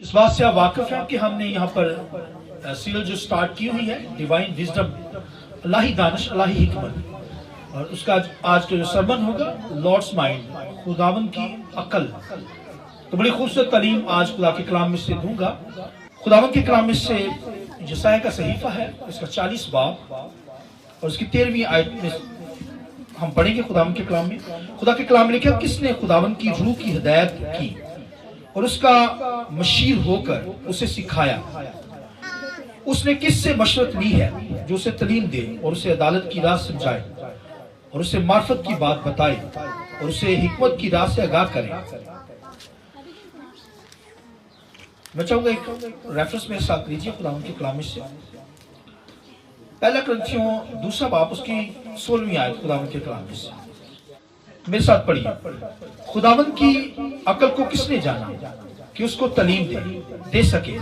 इस बात से आप वाकिफ हैं कि हमने यहाँ पर सीरियल जो स्टार्ट की हुई है डिवाइन विजडम, अल्लाही दानिश अल्लाही हिकमत, और उसका आज का जो सरमन होगा लॉर्ड्स माइंड, खुदावन की अकल। तो बड़ी खूबसूरत तालीम आज खुदा के कलाम में से दूंगा। खुदावन के कलाम में से यशायाह का सहीफा है, इसका 40 बाब और उसकी 13वीं आयत में हम पढ़ेंगे। खुदावन के कलाम में खुदा के कलाम में लिखा, किसने खुदावन की रूह की हिदायत की और उसका मशीर होकर उसे सिखाया। उसने किससे मशवरत ली है जो उसे तलीम दे और उसे अदालत की राह समझाए और उसे मार्फत की बात बताए और उसे हिकमत की राह से आगाह करे। मैं चाहूंगा एक रेफरेंस मेरे साथ लीजिए खुदावन के कलाम से। पहला ग्रंथियों 2 बाब उसकी 16वीं आयत खुदावन के कलाम से मेरे साथ पढ़िए। खुदावन की अकल को किसने जाना कि उसको तलीम दे सके,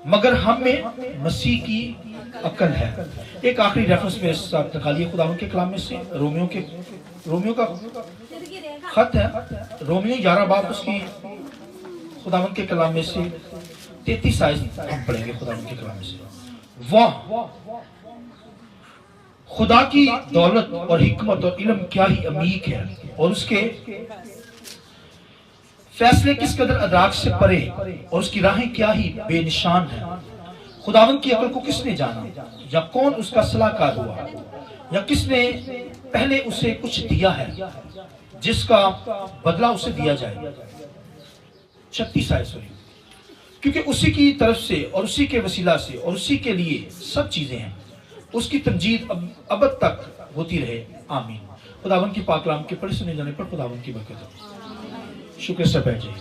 मगर हम में मसीह की अकल है। एक आखिरी रेफरेंस मेरे साथ निकालिए खुदावन के कलाम में से। रोमियो का खत है, रोमियो 11 बाब उसकी खुदावन के कलाम में से 33 आयत हम पढ़ेंगे खुदावन के कलाम में से। वाह, खुदा की दौलत और हिकमत और इल्म क्या ही अमीक है, और उसके फैसले किस कदर अदराक से परे, और उसकी राहें क्या ही बेनिशान हैं। खुदावन की अकल को किसने जाना, या कौन उसका सलाहकार हुआ, या किसने पहले उसे कुछ दिया है जिसका बदला उसे दिया जाए। 36 आयत सॉरी। क्योंकि उसी की तरफ से और उसी के वसीला से और उसी के लिए सब चीजें हैं, उसकी तमजीद अब तक होती रहे, आमीन। खुदावन की पाक कलाम के पढ़े सुने जाने पर खुदावन की बरकत हो। शुक्र से बैठ जाइए।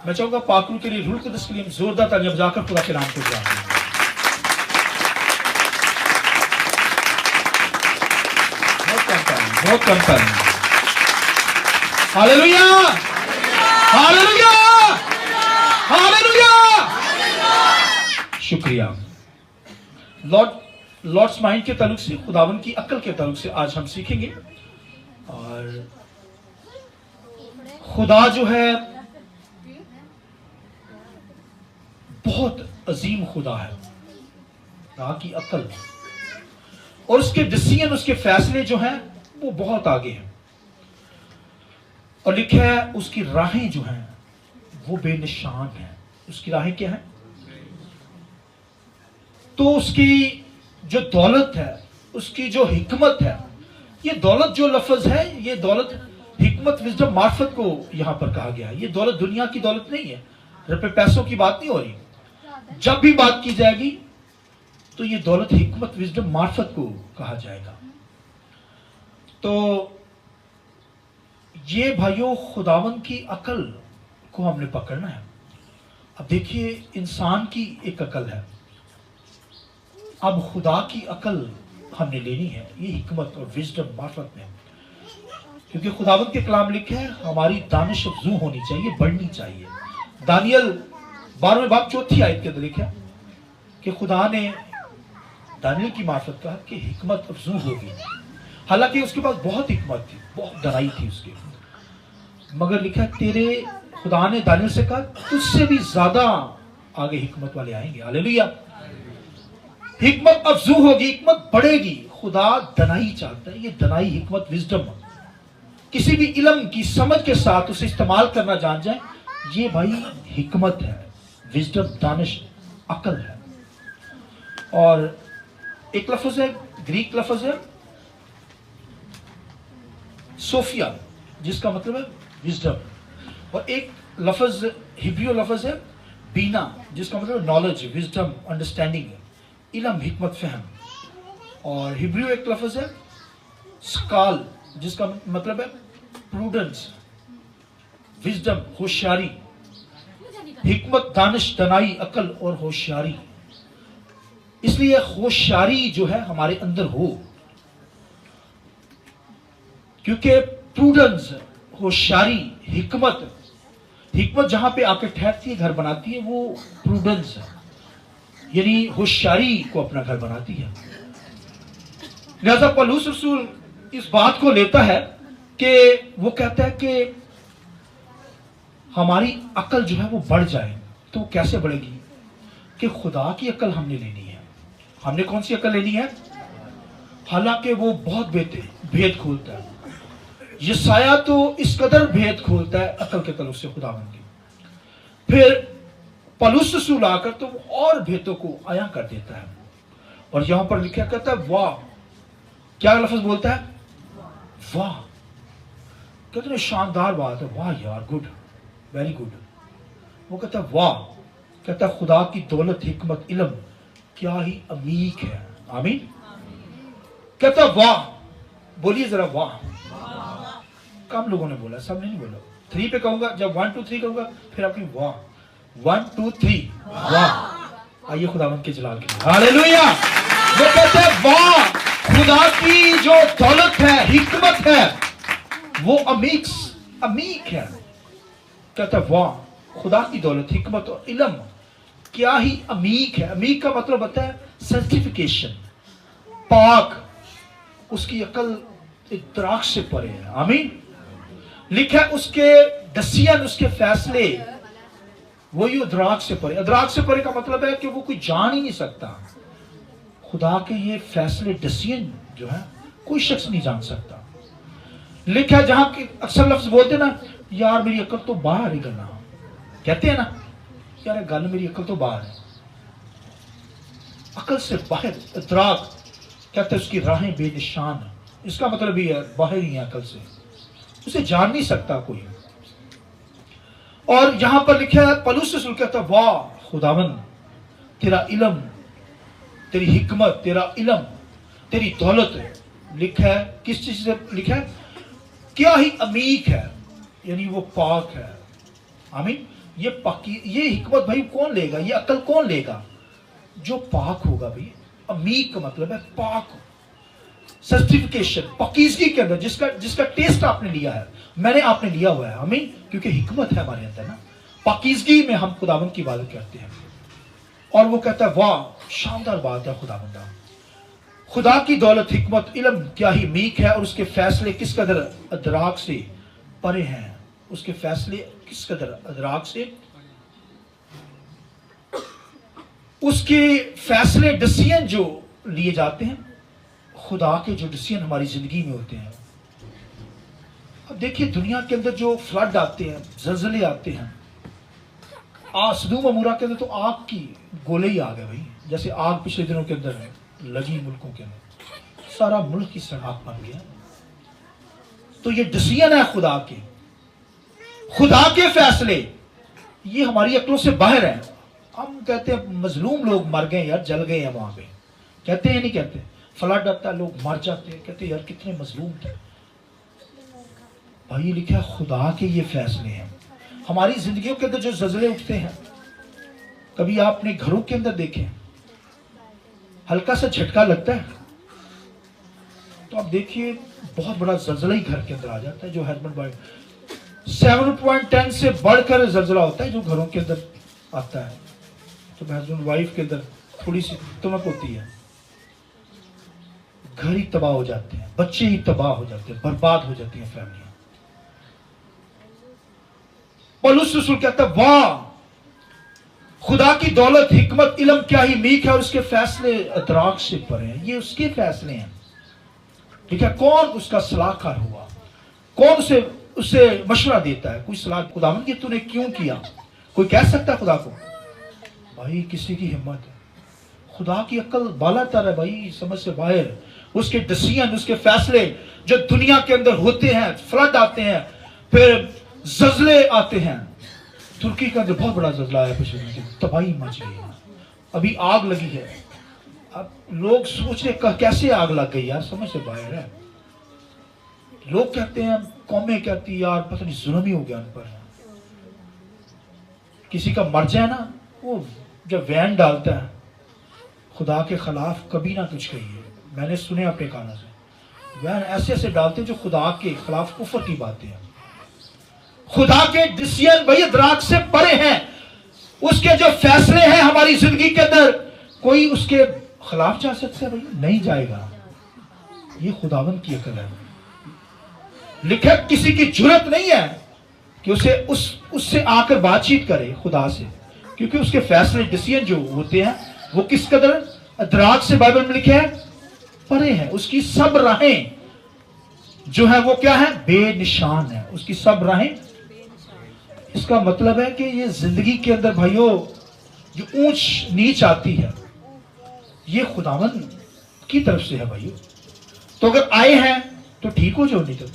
मैं चाहूंगा पाकरू के लिए, रूह कुदस के लिए जोरदार तालियां बजाकर खुदा के नाम को बुलाएं। बहुत कम तालियां। Hallelujah, hallelujah, hallelujah. शुक्रिया। लॉर्ड्स माइंड के ताल्लुक से, खुदावन की अकल के ताल्लुक से आज हम सीखेंगे। और खुदा जो है बहुत अजीम खुदा है। खुदा की अकल और उसके डिसीजन, उसके फैसले जो हैं वो बहुत आगे हैं। और लिखा है उसकी राहें जो हैं वो बेनिशान हैं। उसकी राहें क्या हैं? तो उसकी जो दौलत है, उसकी जो हिकमत है, ये दौलत जो लफ्ज है, ये दौलत हिकमत विजडम मार्फत को यहां पर कहा गया है। ये दौलत दुनिया की दौलत नहीं है, रुपए पैसों की बात नहीं हो रही। जब भी बात की जाएगी तो ये दौलत हिकमत विजडम मार्फत को कहा जाएगा। तो ये भाइयों खुदावन की अकल को हमने पकड़ना है। अब देखिए, इंसान की एक अकल है, अब खुदा की अकल हमने लेनी है, ये हिकमत और विजडम मार्फत में। क्योंकि खुदावन के कलाम लिखे है हमारी दानिश अफजू होनी चाहिए, बढ़नी चाहिए। दानियल 12वें बाब 4थी आयत के अंदर लिखा कि खुदा ने दानियल की मार्फत कहा कि हिकमत अफजू होगी। हालांकि उसके पास बहुत हिकमत थी, बहुत दनाई थी उसकी, मगर लिखा तेरे खुदा ने दानियल से कहा तुझसे भी ज्यादा आगे हिकमत वाले आएंगे। हालेलुया। हिकमत अफजू होगी, हिकमत बढ़ेगी। खुदा दनाई चाहता है, ये दनाई हिकमत विजडम, किसी भी इल्म की समझ के साथ उसे इस्तेमाल करना जान जाए, ये भाई हिकमत है, विजडम, दानिश, अकल है। और एक लफ्ज है, ग्रीक लफ्ज है सोफिया, जिसका मतलब है विजडम, और एक लफ्ज हिब्रू लफ्ज है बीना, जिसका मतलब है नॉलेज, विजडम, अंडरस्टैंडिंग, इल्म, हिकमत, फहम। और हिब्रू एक लफ्ज है स्काल, जिसका मतलब है प्रूडेंस, विजडम, होशियारी, हिकमत, दानिश, दनाई, अकल और होशियारी। इसलिए होशियारी जो है हमारे अंदर हो, क्योंकि प्रूडेंस, होशियारी, हिकमत जहां पे आकर ठहरती है, घर बनाती है, वो प्रूडेंस है, यानी होशियारी को अपना घर बनाती है। लिहाजा पौलुस रसूल इस बात को लेता है कि वो कहता है कि हमारी अकल जो है वो बढ़ जाए, तो कैसे बढ़ेगी? कि खुदा की अकल हमने लेनी है। हमने कौन सी अकल लेनी है? हालांकि वो बहुत भेद खोलता है। यशाया तो इस कदर भेद खोलता है अकल के तलुक से खुदावंद की। फिर पौलुस रसूल आकर तो वो और भेदों को आया कर देता है। और यहां पर लिखा कहता है वाह, क्या लफ्ज बोलता है? वाह। कितनी शानदार बात है, वाह यार, गुड, वेरी गुड। वो कहता है वाह, कहता है खुदा की दौलत, हिकमत, इल्म क्या ही अमीक है। आमीन। कहता वाह, बोलिए जरा वाह। कम लोगों ने बोला, सब ने नहीं बोला। 3 पे कहूंगा, जब 1 2 3 कहूंगा फिर आपकी वाह, 1 2 3 वाह। आइए खुदावंद के जलाल के लिए हालेलुया। वो कहते हैं वाह, खुदा की जो दौलत है, हिकमत है, वो अमीक है। कहता है वाह, खुदा की दौलत, हिकमत और इल्म क्या ही अमीक है। अमीक का मतलब होता है सर्टिफिकेशन, पाक। उसकी अकल इतराक से परे है। आमीन। लिखा है उसके डिसीजन, उसके फैसले वही अदराक से परे। अदराक से परे का मतलब है कि वो कोई जान ही नहीं सकता। खुदा के ये फैसले, डिसीजन जो है कोई शख्स नहीं जान सकता। लिखा है जहां के अक्सर लफ्ज बोलते ना, यार मेरी अकल तो बाहर है, गलना कहते हैं ना, यार गल मेरी अकल तो बाहर है। अकल से बाहर, इतराक कहते हैं उसकी राहें बेनिशान। इसका मतलब ही है बाहर ही है अकल से, उसे जान नहीं सकता कोई। और यहां पर लिखा है पौलुस रसूल कहता है वाह खुदावंद, तेरा इल्म, तेरी हिकमत, तेरा इल्म, तेरी दौलत। लिखा है किस चीज से लिखा है? क्या ही अमीक है, यानी वो पाक है। आमीन। ये पाकी, ये हिकमत भाई कौन लेगा, ये अकल कौन लेगा? जो पाक होगा भाई। अमीक का मतलब है पाक, सर्टिफिकेशन, पाकीज़गी के अंदर, जिसका टेस्ट आपने लिया है, मैंने आपने लिया हुआ है। आमीन। क्योंकि हिकमत है हमारे अंदर ना, पाकीज़गी में हम खुदावंद की इबादत करते हैं। और वो कहता है वाह, शानदार बात है खुदावंदा, खुदा की दौलत, हिकमत, इल्म क्या ही मीक है, और उसके फैसले किस कदर अदराक से परे हैं। उसके फैसले किस कदर अदराक से, उसके फैसले, डिसीजन जो लिए जाते हैं, खुदा के जो डिसीजन हमारी जिंदगी में होते हैं। अब देखिए दुनिया के अंदर जो फ्लड आते हैं, जलजले आते हैं, सदूम अमूरा के अंदर तो आग की गोले ही आ गए भाई। जैसे आग पिछले दिनों के अंदर लगी मुल्कों के अंदर, सारा मुल्क की सड़क बन गया। तो ये डिसीजन है खुदा के, खुदा के फैसले, ये हमारी अक्लों से बाहर है। हम कहते हैं मजलूम लोग मर गए यार, जल गए हैं वहां पे, कहते हैं नहीं कहते? फ्लड आता है, लोग मर जाते हैं, कहते हैं यार कितने मजलूम थे। भाई लिखा है खुदा के ये फैसले हैं। हमारी जिंदगियों के अंदर जो जलजले उठते हैं, कभी आपने घरों के अंदर देखे, हल्का सा झटका लगता है तो आप देखिए बहुत बड़ा जलजला ही घर के अंदर आ जाता है। जो हस्बैंड वाइफ 7.10 से बढ़कर जलजला होता है जो घरों के अंदर आता है। तो हस्बैंड वाइफ के अंदर थोड़ी सी तमक होती है, घर ही तबाह हो जाते हैं, बच्चे ही तबाह हो जाते हैं, बर्बाद हो जाती हैं फैमिलियां। पौलुस रसूल कहता है वाह, खुदा की दौलत, हिकमत, इल्म क्या ही मीक है, और उसके फैसले अदराक से परे हैं। ये उसके फैसले हैं। ठीक है, कौन उसका सलाहकार हुआ, कौन उसे मशवरा देता है? कोई सलाह, खुदावंद ये तूने क्यों किया? कोई कह सकता है खुदा को? भाई किसी की हिम्मत है? खुदा की अक्ल बालातर है भाई, समझ से बाहर। उसके डिसीजन, उसके फैसले जो दुनिया के अंदर होते हैं, फ्लड आते हैं, फिर जलजले आते हैं। तुर्की का अंदर बहुत बड़ा जलजला है, पिछले तबाही मच गई है, अभी आग लगी है। अब लोग सोच रहे कैसे आग लग गई यार, समझ से बाहर है। लोग कहते हैं, कौमें कहती यार पता नहीं जुल्म ही हो गया उन पर। किसी का मर जाए ना, वो जब वैन डालता है खुदा के खिलाफ कभी ना कुछ कहिए। मैंने सुने अपने कानों से वैन ऐसे ऐसे डालते जो खुदा के खिलाफ कुफर की बातें हैं। खुदा के डिसीजन भाई अदराक से परे हैं। उसके जो फैसले हैं हमारी जिंदगी के अंदर, कोई उसके खिलाफ जा सकता है? भाई नहीं जाएगा। ये खुदावंद की अकल है। लिखा किसी की जुर्रत नहीं है कि उसे उससे आकर बातचीत करे खुदा से, क्योंकि उसके फैसले डिसीजन जो होते हैं वो किस कदर अदराक से बाइबल में लिखे हैं परे हैं। उसकी सब राहें जो है वो क्या है, बेनिशान है, उसकी सब राहें। इसका मतलब है कि ये जिंदगी के अंदर भाइयों जो ऊंच नीच आती है ये खुदावन की तरफ से है भाइयों। तो अगर आए हैं तो ठीक हो जाओ, नहीं तो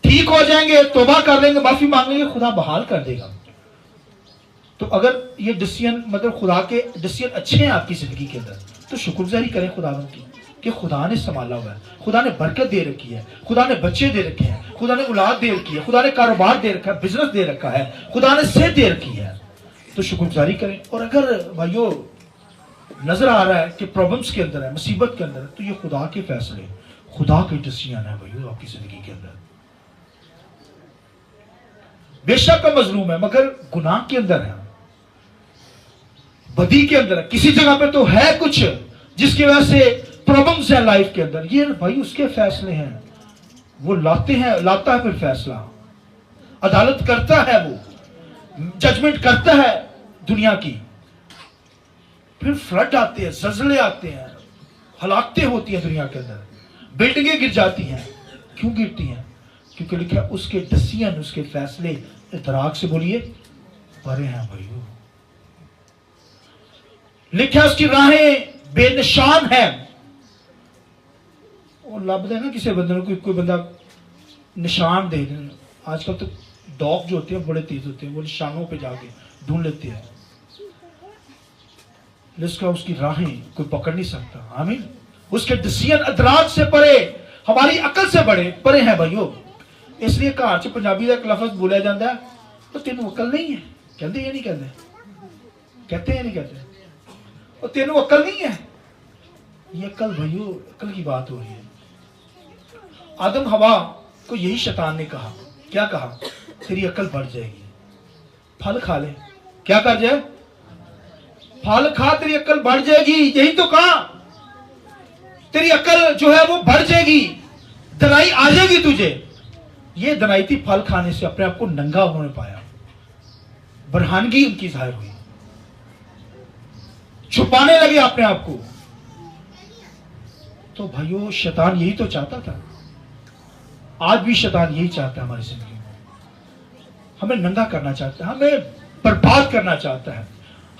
ठीक हो जाएंगे, तौबा कर लेंगे, माफी मांग लेंगे, खुदा बहाल कर देगा। तो अगर ये डिसीजन मतलब खुदा के डिसीजन अच्छे हैं आपकी जिंदगी के अंदर तो शुक्रगुजारी करें खुदावन की कि खुदा ने संभाला हुआ है, खुदा ने बरकत दे रखी है, खुदा ने बच्चे दे रखे हैं, खुदा ने औलाद दे रखी है, खुदा ने कारोबार दे रखा है, बिजनेस दे रखा है, खुदा ने सेहत दे रखी है, तो शुक्रगुजारी करें। और अगर भाइयों नजर आ रहा है कि प्रॉब्लम्स के अंदर है, मुसीबत के अंदर है, तो ये खुदा के फैसले, खुदा के डिसीजन है भाइयों आपकी जिंदगी के अंदर। बेशक का मजलूम है मगर गुनाह के अंदर है, बदी के अंदर है, किसी जगह पे तो है कुछ जिसकी वजह से प्रॉब्लम्स है लाइफ के अंदर, ये भाई उसके फैसले हैं, वो लाता है फिर फैसला, अदालत करता है, वो जजमेंट करता है दुनिया की। फिर फ्लड आते हैं, जलजले आते हैं, हलाकतें होती हैं दुनिया के अंदर, बिल्डिंगें गिर जाती हैं। क्यों गिरती हैं? क्योंकि लिखा उसके डिसीजन, उसके फैसले इतराक से बोलिए परे हैं भाइयों। लिखा उसकी राहें बेनिशान है। और लब दे ना किसी बंदे को, कोई बंदा निशान दे दे। आजकल तो डॉग जो होते हैं बड़े तेज होते हैं, वो निशानों पे जाके ढूंढ लेते हैं, जिसका उसकी राहें कोई पकड़ नहीं सकता। आमीन। उसके डिसीजन अदराक से परे, हमारी अकल से बड़े परे हैं भाइयों। इसलिए घर च पंजाबी का एक लफ्ज बोला जाता है, तो तेनू अकल नहीं है, कहते ये नहीं कहते, कहते हैं नहीं कहते, और तेनू अकल नहीं है। ये अकल भाइयों, अकल की बात हो रही है। आदम हवा को यही शैतान ने कहा, क्या कहा? तेरी अकल बढ़ जाएगी, फल खा ले। क्या कर जाए? फल खा, तेरी अकल बढ़ जाएगी। यही तो कहा, तेरी अकल जो है वो बढ़ जाएगी, दनाई आ जाएगी तुझे। ये दनाई थी फल खाने से अपने आप को नंगा उन्होंने पाया, बरहानगी उनकी जाहिर हुई, छुपाने लगे अपने आप को। तो भाइयों शैतान यही तो चाहता था, आज भी शैतान यही चाहता है हमारी जिंदगी में, हमें नंगा करना चाहता है, हमें बर्बाद करना चाहता है,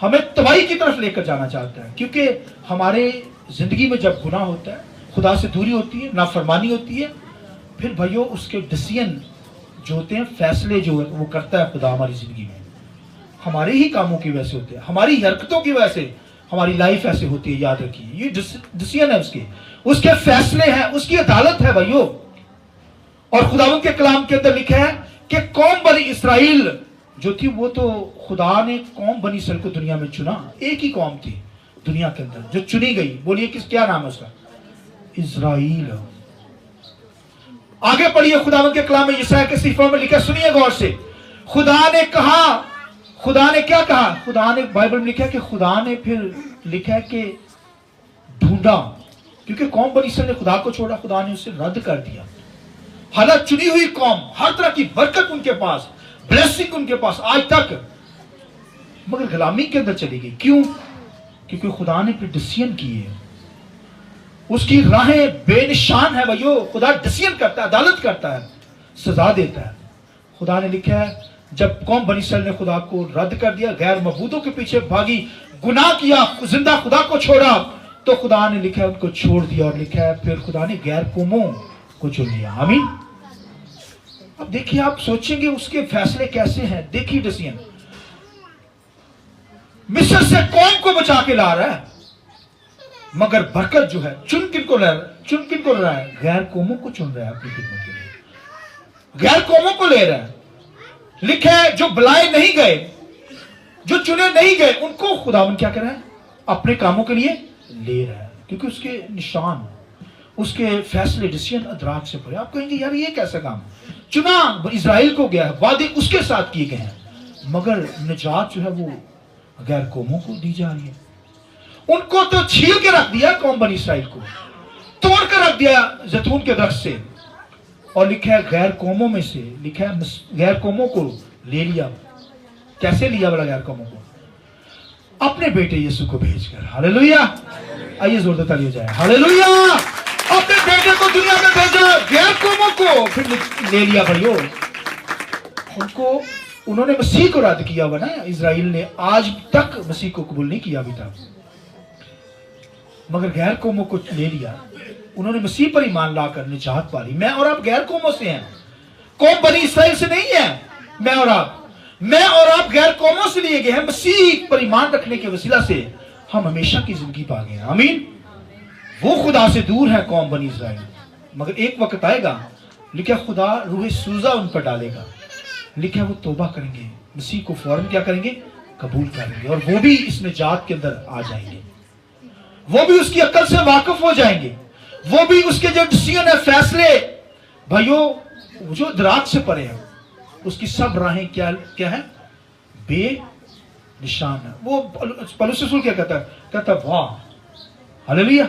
हमें तबाही की तरफ लेकर जाना चाहता है। क्योंकि हमारे जिंदगी में जब गुनाह होता है, खुदा से दूरी होती है, नाफरमानी होती है, फिर भाइयों उसके डिसीजन जो होते हैं, फैसले जो है वो करता है खुदा हमारी जिंदगी में, हमारे ही कामों की वजह से होते हैं, हमारी हरकतों की वजह से हमारी लाइफ ऐसे होती है। याद रखिए, ये डिसीजन है उसके फैसले हैं, उसकी अदालत है भाइयों। और खुदावंद के कलाम के अंदर लिखा है कि कौम बनी इसराइल जो थी, वो तो खुदा ने कौम बनी इसराइल को दुनिया में चुना। एक ही कौम थी दुनिया के अंदर जो चुनी गई। बोलिए क्या नाम है उसका? इजराइल। आगे पढ़िए खुदावंद के कलाम में, यशायाह के सीफों में लिखा, सुनिए गौर से। खुदा ने कहा, खुदा ने क्या कहा? खुदा ने बाइबल में लिखा है कि खुदा ने फिर लिखा है कि ढूंढा, क्योंकि कौम बनी इसराइल ने खुदा को छोड़ा, खुदा ने उसे रद्द कर दिया। हालांकि चुनी हुई कौम, हर तरह की बरकत उनके पास, ब्लेसिंग उनके पास आज तक, मगर गुलामी के अंदर चली गई। क्यों? क्योंकि खुदा ने फिर डिसीजन किए, उसकी राहें बेनिशान है भाइयों। खुदा डिसीजन करता है, अदालत करता है, सजा देता है। खुदा ने लिखा है जब कौम बनी इसराइल ने खुदा को रद्द कर दिया, गैर मबूदों के पीछे भागी, गुनाह किया, जिंदा खुदा को छोड़ा, तो खुदा ने लिखा है उनको छोड़ दिया। और लिखा है फिर खुदा ने गैर कौमों को चुन लिया। आमीन। अब देखिए, आप सोचेंगे उसके फैसले कैसे हैं। देखिए डिसीजन, मिस्र से कौम को बचा के ला रहा है, मगर बरकत जो है चुन किन को रहा है? गैर कौमों को चुन रहा है अपनी खिदमत के लिए, गैर कौमों को ले रहा है। लिखा है जो बुलाए नहीं गए, जो चुने नहीं गए, उनको खुदावन क्या कर रहा है? अपने कामों के लिए ले रहा है, क्योंकि उसके निशान, उसके फैसले, डिसीजन अदराक से पड़े। आप कहेंगे यार ये कैसा काम? चुना इजराइल को गया है, वादे उसके साथ किए गए हैं, मगर निजात जो है वो गैर कौमों को दी जा रही है। उनको तो छील के रख दिया कौम बनी इसराइल को, तोड़ कर रख दिया जैतून के दरख्त से, और लिखा है गैर कौमों में से, लिखा है गैर कौमों को ले लिया। कैसे लिया बड़ा गैर कौमों को? अपने बेटे यीशु को भेजकर। हालेलुया, आइए जोरदार ताली हो जाए। हालेलुया, अपने बेटे को दुनिया में भेजा, गैर कौमों को फिर ले लिया। भाइयों, उनको, उन्होंने मसीह को रद्द किया हुआ ना, इजराइल ने आज तक मसीह को कबूल नहीं किया अभी तक, मगर गैर कौमों को ले लिया। उन्होंने मसीह पर ईमान लाकर निजात पा ली। मैं और आप गैर कौमों से हैं, कौम बनी इसराइल से नहीं है। मैं और आप गैर कौमों से लिए गए हैं। मसीह पर ईमान रखने के वसीला से हम हमेशा की जिंदगी पा गए हैं। आमीन। वो खुदा से दूर है कौम बनी इसराइल, मगर एक वक्त आएगा, लिखा खुदा रूह सूजा उन पर डालेगा। लिखा वो तौबा करेंगे, मसीह को फौरन क्या करेंगे? कबूल करेंगे, और वो भी इस निजात के अंदर आ जाएंगे। वो भी उसकी अकल से वाकिफ हो जाएंगे। वो भी उसके जो डिसीजन है, फैसले, भाइयों जो दराज से परे है, उसकी सब राहें क्या क्या है? बेनिशान है। वो पौलुस रसूल क्या कहता है? कहता है वाह, हालेलुया,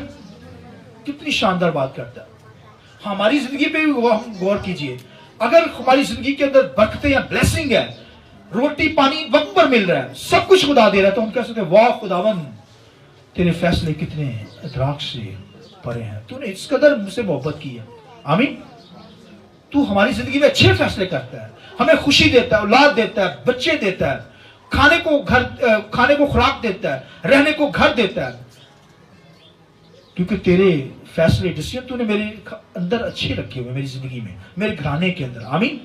कितनी शानदार बात करता है। हमारी जिंदगी पे भी गौर कीजिए। अगर हमारी जिंदगी के अंदर बरकतें या ब्लेसिंग है, रोटी पानी वक्त पर मिल रहा है, सब कुछ खुदा दे रहा है, तो हम कह सकते हैं वाह खुदावन, तेरे फैसले कितने इदराक से परे हैं, तूने इस कदर मुझसे मोहब्बत की है। आमीन। तू हमारी जिंदगी में अच्छे फैसले करता है, हमें खुशी देता है, औलाद देता है, बच्चे देता है, खाने को खुराक देता है, रहने को घर देता है, क्योंकि तेरे फैसले डिसीजन तूने मेरे अंदर अच्छे रखे हुए, मेरी जिंदगी में, मेरे घराने के अंदर। आमीन।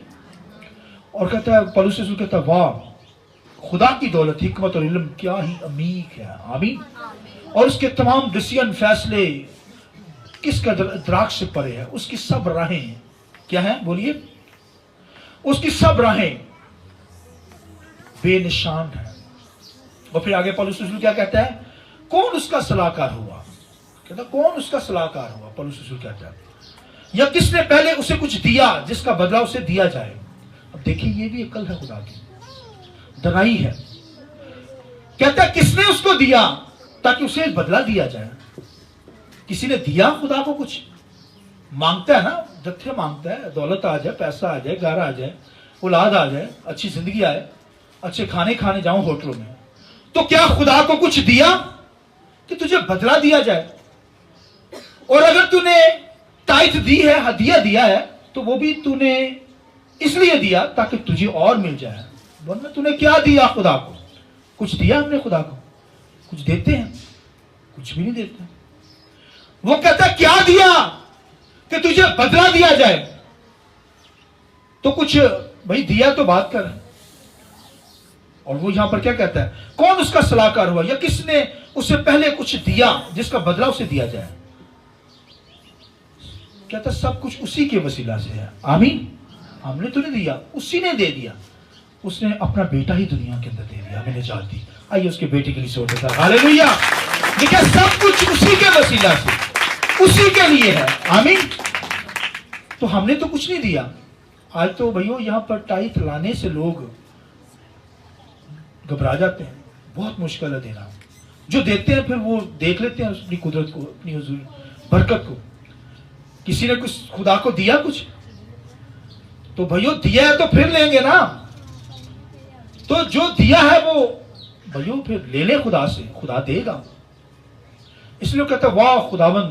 और कहता है पौलुस रसूल कहता है वाह, खुदा की दौलत, हिकमत और इल्म क्या ही अमीर है। आमीन। और उसके तमाम डिसीजन, फैसले किस कदर इदराक से परे है। उसकी सब राहें क्या है? बोलिए। उसकी सब राहें बेनिशान है। और फिर आगे पौलुस रसूल क्या कहता है? कौन उसका सलाहकार हुआ? कहता कौन उसका सलाहकार हुआ? पौलुस रसूल कहता है या किसने पहले उसे कुछ दिया जिसका बदला उसे दिया जाए। अब देखिए, ये भी अकल है खुदा की, दनाई है। कहता है किसने उसको दिया ताकि उसे बदला दिया जाए। किसी ने दिया खुदा को कुछ? मांगता है ना, जत्थे मांगता है, दौलत आ जाए, पैसा आ जाए, घर आ जाए, औलाद आ जाए, अच्छी जिंदगी आए, अच्छे खाने खाने जाऊं होटलों में, तो क्या खुदा को कुछ दिया कि तुझे बदला दिया जाए? और अगर तूने टाइट दी है, हदिया दिया है, तो वो भी तूने इसलिए दिया ताकि तुझे और मिल जाए, वरना तूने क्या दिया खुदा को? कुछ दिया हमने खुदा को? कुछ देते हैं? कुछ भी नहीं देते। वो कहता क्या दिया कि तुझे बदला दिया जाए? तो कुछ भाई दिया तो बात कर। और वो यहां पर क्या कहता है? कौन उसका सलाहकार हुआ या किसने उसे पहले कुछ दिया जिसका बदला उसे दिया जाए? कहता सब कुछ उसी के वसीला से है। आमीन। हमने तो नहीं दिया, उसी ने दे दिया। उसने अपना बेटा ही दुनिया के अंदर दे दिया, हमें निजात दी। आइए उसके बेटे के लिए सोच देता। हालेलुया। देखिए, सब कुछ उसी के वसीला से, उसी के लिए है। आमीन। तो हमने तो कुछ नहीं दिया। आज तो भैया यहां पर टाइट लाने से लोग घबरा जाते हैं, बहुत मुश्किल है देना। जो देते हैं फिर वो देख लेते हैं अपनी कुदरत को, अपनी हुजूर बरकत को। किसी ने कुछ खुदा को दिया कुछ, तो भैया दिया है तो फिर लेंगे ना। तो जो दिया है वो भैया फिर ले ले खुदा से, खुदा देगा। इसलिए कहता है वाह खुदावन,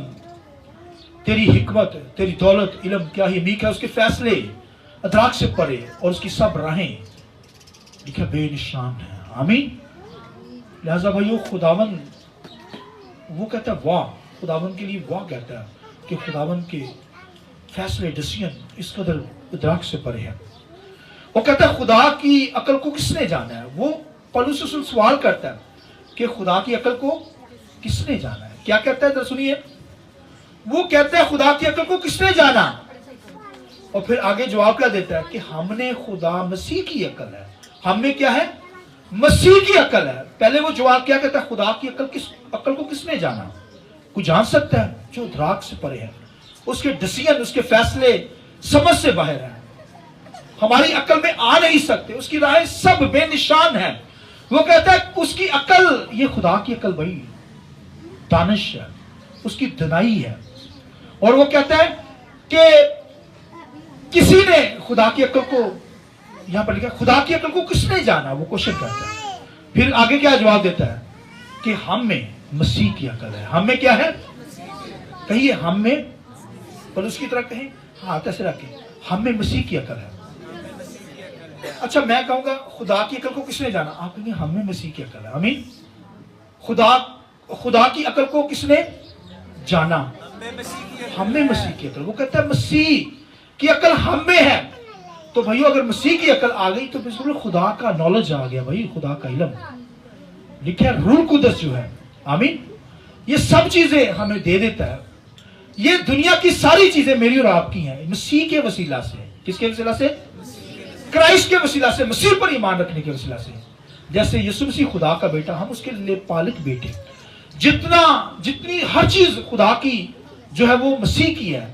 तेरी हिकमत, तेरी दौलत, इल्म क्या ही अमीर है। उसके फैसले अदराक से परे और उसकी सब राहें लिखा बेनिशान है। आमीन। लिहाजा भाइयों खुदावन, वो कहता है वाह, खुदावन के लिए वाह कहता है कि खुदावन के फैसले, डिसीजन इस कदर इदराक से परे है। वो कहता है खुदा की अकल को किसने जाना है? वो पौलुस रसूल सवाल करता है कि खुदा की अकल को किसने जाना है? क्या कहता है? सुनिए, वो कहता है खुदा की अकल को किसने जाना? और फिर आगे जवाब क्या देता है कि हमने खुदा मसीह की अकल है। हमें क्या है? मसीह की अकल है। पहले वो जवाब क्या कहता है? खुदा की अकल को किसने जाना? कोई जान सकता है? जो इदराक से परे है, उसके डिसीजन, उसके फैसले समझ से बाहर है, हमारी अकल में आ नहीं सकते। उसकी राहें सब बेनिशान है। वो कहता है उसकी अकल, ये खुदा की अकल भाई दानिश है, उसकी दनाई है। और वो कहता है कि किसी ने खुदा की अक्ल को, यहां पर लिखा खुदा की अक्ल को किसने जाना, वो क्वेश्चन करता है। फिर आगे क्या जवाब देता है कि हम में मसीह की अक्ल है। हम में क्या है, कहिए हम में, पर उसकी तरह कहें, हाथ ऐसे रखें, हम में मसीह की अक्ल है। अच्छा मैं कहूंगा खुदा की अक्ल को किसने जाना, आप कहेंगे हम में मसीह की अक्ल है। आमीन। खुदा की अक्ल को किसने जाना, हम में मसीह की अक्ल। वो कहता है मसीह की अक्ल हम में है। तो भाइयों अगर मसीह की अक्ल आ गई तो बिल्कुल खुदा का नॉलेज आ गया भाई, खुदा का इल्म। लिखा है रूह कुदस जो है, आमीन, ये सब चीजें हमें दे देता है। ये दुनिया की सारी चीजें मेरी और आपकी हैं मसीह के वसीला से। किसके वसीला से, क्राइस्ट के वसीला से, मसीह पर ईमान रखने के वसीला से। जैसे यीशु मसीह खुदा का बेटा, हम उसके लिए पालक बेटे। जितनी हर चीज खुदा की जो है वो मसीह की है,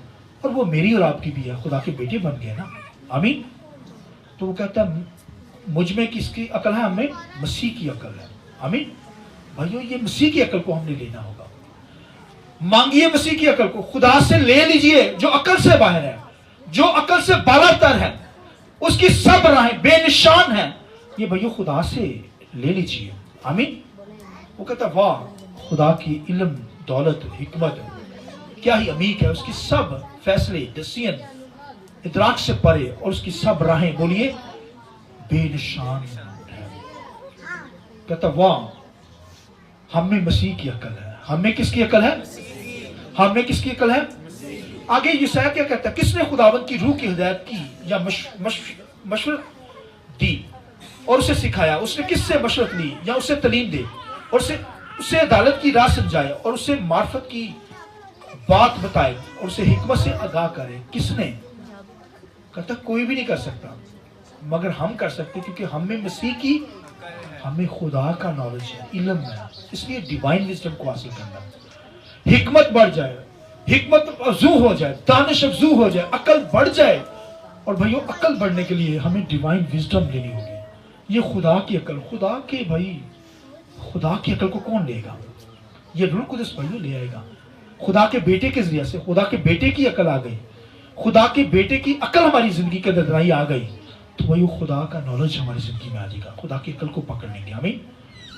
और वो मेरी और आपकी भी है। खुदा के बेटे बन गए ना, आमीन। तो वो कहता है मुझ में किसकी अकल है, हमें मसीह की अकल है। आमीन। भाइयों ये मसीह की अकल को हमने लेना होगा। मांगिए मसीह की अकल को, खुदा से ले लीजिए जो अकल से बाहर है, जो अकल से बालातर है, उसकी सब राहें बेनिशान है। ये भाइयों खुदा से ले लीजिए। आमीन। वो कहता वाह खुदा की इल्म, दौलत, हिकमत क्या ही अमीक है। उसकी सब फैसले, डिसीजन इदराक से परे, और उसकी सब राहें, बोलिए, बेनिशान है। कहता वाह हम में मसीह की अकल है। हम में किसकी अकल है, हम में किसकी अकल है। आगे यशायाह क्या कहता है, किसने खुदावंद की रूह की हिदायत की या मशवरत दी और उसे सिखाया। उसने किससे मशवरत ली या उसे तालीम दे, और उसे अदालत की राह समझाए, और उसे मार्फत की बात बताए, और उसे हिकमत से आगाह करे। किसने, कहता कोई भी नहीं कर सकता, मगर हम कर सकते, क्योंकि हमें मसीह की, हमें खुदा का नॉलेज है, इल्म है। इसलिए डिवाइन विजडम को हासिल करना, हिकमत बढ़ जाए, हिकमत अफजू हो जाए, दानिश अफजू हो जाए, अकल बढ़ जाए। और भाइयों अकल बढ़ने के लिए हमें डिवाइन विजडम लेनी होगी। ये खुदा की अकल, खुदा के भाई, खुदा की अकल को कौन लेगा, ये रूह कुदस भाइयों ले आएगा। खुदा के बेटे के जरिए से खुदा के बेटे की अकल आ गई, खुदा के बेटे की अकल हमारी जिंदगी के अंदर आ गई, तो वही खुदा का नॉलेज हमारी जिंदगी में आ जाएगा। खुदा की अकल को पकड़ लेंगे, हमें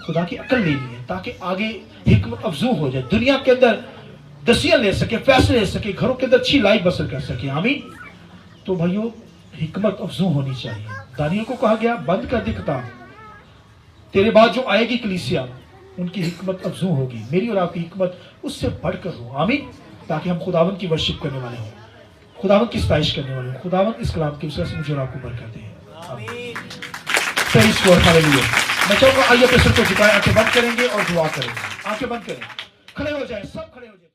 खुदा की अकल लेनी है ताकि आगे हिकमत अफजू हो जाए, दुनिया के अंदर डिसीजन ले सके, फैसले ले सके, घरों के अंदर अच्छी लाइफ बसर कर सके। आमीन। तो भाइयों हिकमत अफजू होनी चाहिए। दानियों को कहा गया बंद कर दे किताब, तेरे बाद जो आएगी कलीसिया उनकी हिकमत अफजू होगी, मेरी और आपकी हिकमत उससे बढ़कर हो। आमीन। ताकि हम खुदावंद की वर्शिप करने वाले हों, खुदावंद की सताइश करने वाले हों। खुदावंद इस कलाम की वजह से मुझे और आपको बरकत दे। मैं चाहूंगा आइए अपने सिर को झुकाएं, आंखें बंद करेंगे और दुआ करेंगे। आंखें बंद करें, खड़े हो जाएं, सब खड़े हो जाएं।